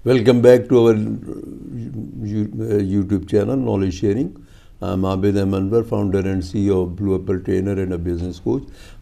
Welcome back to our YouTube channel, Knowledge Sharing. I'm Abid Anwar, founder and CEO of Blue Apple Trainer and a business coach.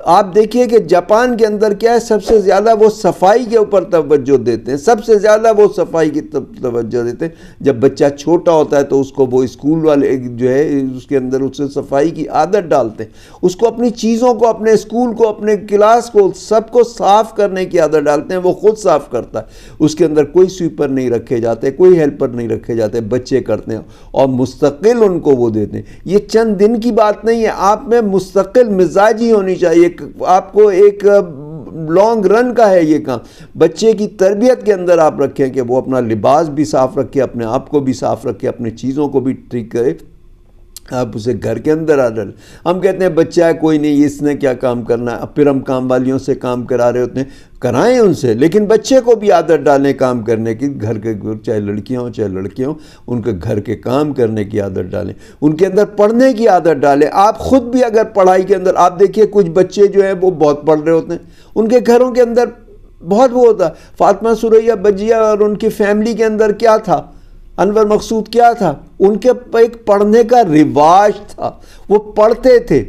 آپ دیکھیے کہ Japan کے اندر کیا ہے، سب سے زیادہ وہ صفائی کے اوپر توجہ دیتے ہیں، سب سے زیادہ وہ صفائی کی توجہ دیتے ہیں۔ جب بچہ چھوٹا ہوتا ہے تو اس کو وہ اسکول والے جو ہے اس کے اندر اس سے صفائی کی عادت ڈالتے ہیں، اس کو اپنی چیزوں کو، اپنے اسکول کو، اپنے کلاس کو، سب کو صاف کرنے کی عادت ڈالتے ہیں۔ وہ خود صاف کرتا ہے، اس کے اندر کوئی سویپر نہیں رکھے جاتے، کوئی ہیلپر نہیں رکھے جاتے، بچے کرتے ہیں اور مستقل ان کو وہ دیتے ہیں۔ یہ چند دن کی بات نہیں ہے، آپ میں مستقل مزاجی ہونی چاہیے، آپ کو ایک لانگ رن کا ہے یہ کام۔ بچے کی تربیت کے اندر آپ رکھیں کہ وہ اپنا لباس بھی صاف رکھے، اپنے آپ کو بھی صاف رکھے، اپنی چیزوں کو بھی ٹھیک کرے، آپ اسے گھر کے اندر آ ڈالیں۔ ہم کہتے ہیں بچہ ہے کوئی نہیں، اس نے کیا کام کرنا ہے، پھر ہم کام والیوں سے کام کرا رہے ہوتے ہیں، کرائیں ان سے، لیکن بچے کو بھی عادت ڈالیں کام کرنے کی، گھر کے، چاہے لڑکیاں ہوں چاہے لڑکے ہوں، ان کے گھر کے کام کرنے کی عادت ڈالیں، ان کے اندر پڑھنے کی عادت ڈالیں۔ آپ خود بھی اگر پڑھائی کے اندر، آپ دیکھیے کچھ بچے جو ہیں وہ بہت پڑھ رہے ہوتے ہیں، ان کے گھروں کے اندر بہت وہ ہوتا ہے۔ فاطمہ سریا بجیہ اور ان کی فیملی کے اندر کیا تھا، انور مقصود کیا تھا، ان کے ایک پڑھنے کا رواج تھا، وہ پڑھتے تھے۔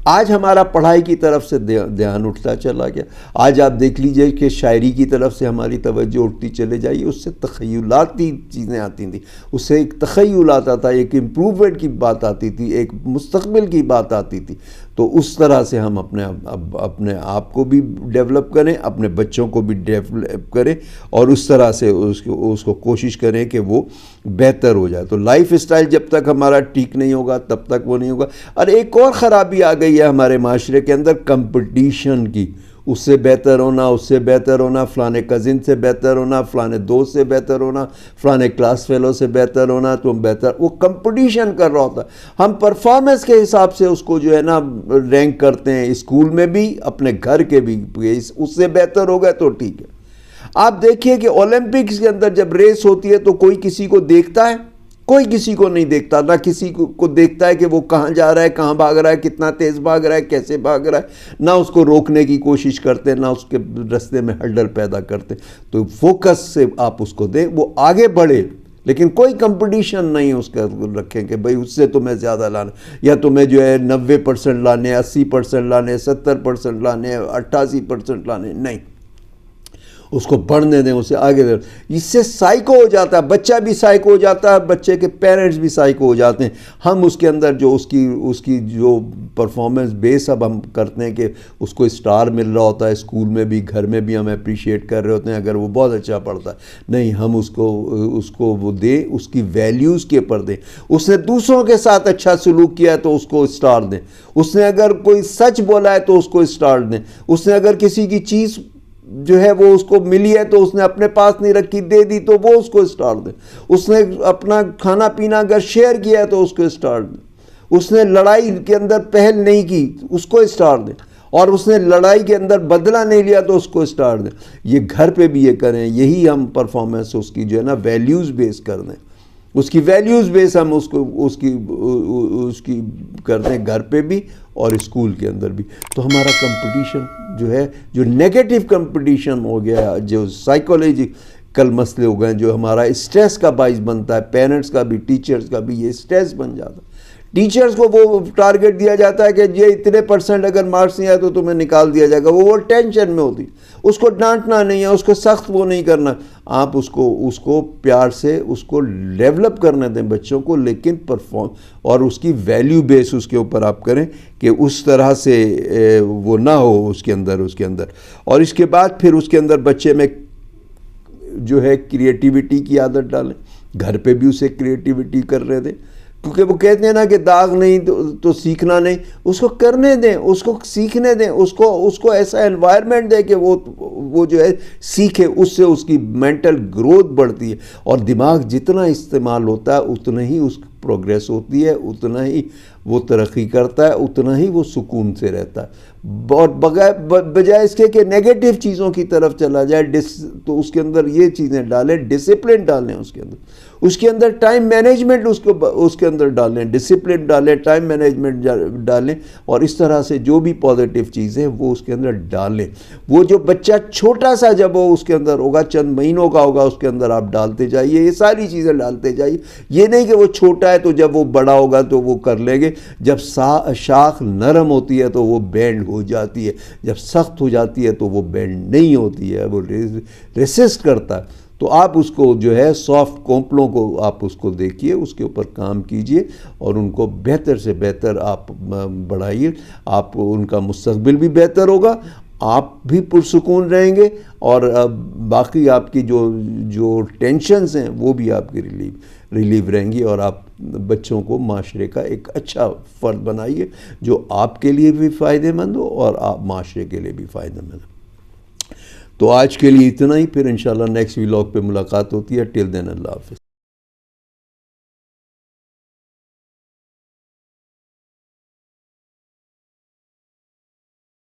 آج ہمارا پڑھائی کی طرف سے دھیان اٹھتا چلا گیا۔ آج آپ دیکھ لیجئے کہ شاعری کی طرف سے ہماری توجہ اٹھتی چلے جائیے، اس سے تخیلاتی چیزیں آتی تھیں، اس سے ایک تخیل آتا تھا، ایک امپروومنٹ کی بات آتی تھی، ایک مستقبل کی بات آتی تھی۔ تو اس طرح سے ہم اپنے آپ کو بھی ڈیولپ کریں، اپنے بچوں کو بھی ڈیولپ کریں، اور اس طرح سے اس کو کوشش کریں کہ وہ بہتر ہو جائے۔ تو لائف اسٹائل جب تک ہمارا ٹھیک نہیں ہوگا تب تک وہ نہیں ہوگا۔ اور ایک اور خرابی آ گئی ہے ہمارے معاشرے کے اندر، کمپٹیشن کی، اس سے بہتر ہونا، اس سے بہتر ہونا، فلانے کزن سے بہتر ہونا، فلانے دوست سے بہتر ہونا، فلانے کلاس فیلو سے بہتر ہونا، تم بہتر، وہ کمپٹیشن کر رہا ہوتا ہے۔ ہم پرفارمنس کے حساب سے اس کو جو ہے نا رینک کرتے ہیں، اسکول میں بھی، اپنے گھر کے بھی، اس سے بہتر ہو گئے تو ٹھیک ہے۔ آپ دیکھیے کہ اولمپکس کے اندر جب ریس ہوتی ہے تو کوئی کسی کو دیکھتا ہے؟ کوئی کسی کو نہیں دیکھتا، نہ کسی کو دیکھتا ہے کہ وہ کہاں جا رہا ہے، کہاں بھاگ رہا ہے، کتنا تیز بھاگ رہا ہے، کیسے بھاگ رہا ہے، نہ اس کو روکنے کی کوشش کرتے، نہ اس کے رستے میں ہرڈل پیدا کرتے۔ تو فوکس سے آپ اس کو دیں، وہ آگے بڑھے، لیکن کوئی کمپٹیشن نہیں اس کا رکھیں کہ بھئی اس سے تمہیں زیادہ لانا، یا تمہیں جو ہے 90% لانے، 80% لانے، 70% لانے، 88% لانے، نہیں، اس کو بڑھنے دیں، اسے آگے دیں۔ اس سے سائیکو ہو جاتا ہے، بچہ بھی سائیکو ہو جاتا ہے، بچے کے پیرنٹس بھی سائیکو ہو جاتے ہیں۔ ہم اس کے اندر جو اس کی جو پرفارمنس بیس اب ہم کرتے ہیں کہ اس کو اسٹار مل رہا ہوتا ہے، اسکول میں بھی، گھر میں بھی ہم اپریشیٹ کر رہے ہوتے ہیں اگر وہ بہت اچھا پڑھتا ہے، نہیں، ہم اس کو وہ دیں، اس کی ویلیوز کے پر دیں۔ اس نے دوسروں کے ساتھ اچھا سلوک کیا ہے تو اس کو اسٹار دیں، اس نے اگر کوئی سچ بولا ہے تو اس کو اسٹار دیں، اس نے اگر کسی کی چیز جو ہے وہ اس کو ملی ہے تو اس نے اپنے پاس نہیں رکھی، دے دی، تو وہ اس کو اسٹار دیں۔ اس نے اپنا کھانا پینا اگر شیئر کیا ہے تو اس کو اسٹار دیں۔ اس نے لڑائی کے اندر پہل نہیں کی، اس کو اسٹار دیں۔ اور اس نے لڑائی کے اندر بدلہ نہیں لیا تو اس کو اسٹار دیں۔ یہ گھر پہ بھی یہ کریں، یہی ہم پرفارمنس اس کی جو ہے نا ویلیوز بیس کر دیں، اس کی ویلیوز بیس ہم اس کی کرتے ہیں گھر پہ بھی اور اسکول کے اندر بھی۔ تو ہمارا کمپٹیشن جو ہے، جو نیگیٹو کمپٹیشن ہو گیا، جو سائیکولوجیکل مسئلے ہو گئے، جو ہمارا اسٹریس کا باعث بنتا ہے، پیرنٹس کا بھی، ٹیچرز کا بھی، یہ اسٹریس بن جاتا ہے۔ ٹیچرز کو وہ ٹارگٹ دیا جاتا ہے کہ یہ اتنے % اگر مارکس نہیں آئے تو تمہیں نکال دیا جائے گا، وہ ٹینشن میں ہوتی، اس کو ڈانٹنا نہیں ہے، اس کو سخت وہ نہیں کرنا، آپ اس کو پیار سے اس کو ڈیولپ کرنے دیں بچوں کو، لیکن اور اس کی ویلیو بیس اس کے اوپر آپ کریں کہ اس طرح سے وہ نہ ہو اس کے اندر۔ اور اس کے بعد پھر اس کے اندر بچے میں جو ہے کریٹیوٹی کی عادت ڈالیں، گھر پہ بھی اسے کریٹیوٹی کرنے دیں، کیونکہ وہ کہتے ہیں نا کہ داغ نہیں تو سیکھنا نہیں، اس کو کرنے دیں، اس کو سیکھنے دیں، اس کو ایسا انوائرمنٹ دیں کہ وہ جو ہے سیکھے، اس سے اس کی مینٹل گروتھ بڑھتی ہے، اور دماغ جتنا استعمال ہوتا ہے اتنا ہی اس پروگریس ہوتی ہے، اتنا ہی وہ ترقی کرتا ہے، اتنا ہی وہ سکون سے رہتا ہے۔ اور بجائے اس کے کہ نیگیٹو چیزوں کی طرف چلا جائے، تو اس کے اندر یہ چیزیں ڈالیں، ڈسپلن ڈالیں اس کے اندر ٹائم مینجمنٹ اس کے اندر ڈالیں، ڈسپلن ڈالیں، ٹائم مینجمنٹ ڈالیں، اور اس طرح سے جو بھی پازیٹیو چیزیں وہ اس کے اندر ڈالیں۔ وہ جو بچہ چھوٹا سا جب وہ اس کے اندر ہوگا، چند مہینوں کا ہوگا، اس کے اندر آپ ڈالتے جائیے، یہ ساری چیزیں ڈالتے جائیے۔ یہ نہیں کہ وہ چھوٹا ہے تو جب وہ بڑا ہوگا تو وہ کر لیں گے، جب شاخ نرم ہوتی ہے تو وہ بینڈ ہو جاتی ہے، جب سخت ہو جاتی ہے تو وہ بینڈ نہیں ہوتی ہے، وہ ریسسٹ کرتا ہے۔ تو آپ اس کو جو ہے سافٹ کونپلوں کو آپ اس کو دیکھیے، اس کے اوپر کام کیجئے اور ان کو بہتر سے بہتر آپ بڑھائیے، آپ ان کا مستقبل بھی بہتر ہوگا، آپ بھی پرسکون رہیں گے، اور باقی آپ کی جو ٹینشنز ہیں وہ بھی آپ کی ریلیو رہیں گی، اور آپ بچوں کو معاشرے کا ایک اچھا فرد بنائیے جو آپ کے لیے بھی فائدہ مند ہو اور آپ معاشرے کے لیے بھی فائدہ مند ہو۔ تو آج کے لیے اتنا ہی، پھر انشاءاللہ نیکسٹ ولاگ پہ ملاقات ہوتی ہے۔ ٹل دین اللہ حافظ۔